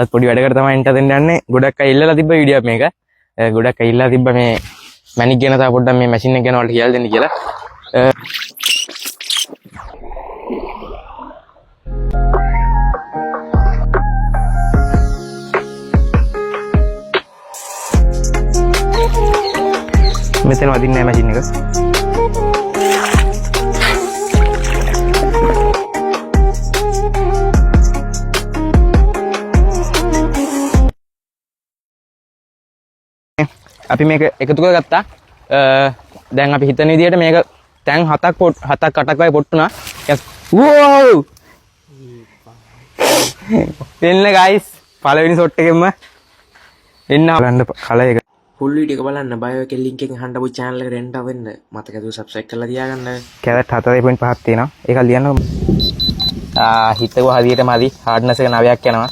පොඩි වැඩකට තමයි එන්ට දෙන්න යන්නේ. ගොඩක් අය ඉල්ලලා තිබ්බ වීඩියෝ මේක. ගොඩක් අය ඉල්ලලා තිබ්බ මේ මැනික් ගැන තා පොඩ්ඩක් මේ මැෂින් එක ගැන වලට කියලා දෙන්න කියලා. මෙතන වදින්නේ නැහැ මැෂින් එක. අපි මේක එකතු කරගත්තා. දැන් අපි හිතන විදිහට මේක තැන් 7ක් 8ක් වගේ පොට්ටුනා. වෝව්! එන්න ගයිස් පළවෙනි ෂොට් එකෙන්ම එන්න බලන්න කලර් එක. ෆුල් වීඩියෝ එක බලන්න බයෝ එකේ link එකෙන් හන්ඩ අපේ channel එකට එන්න වෙන්න. මතක ඇතුව subscribe කරලා තියාගන්න. කැරට් 4.5ක් තියෙනවා. ඒක ලියන්න. හිතව හරියටම හරි hardness එක 9ක් යනවා.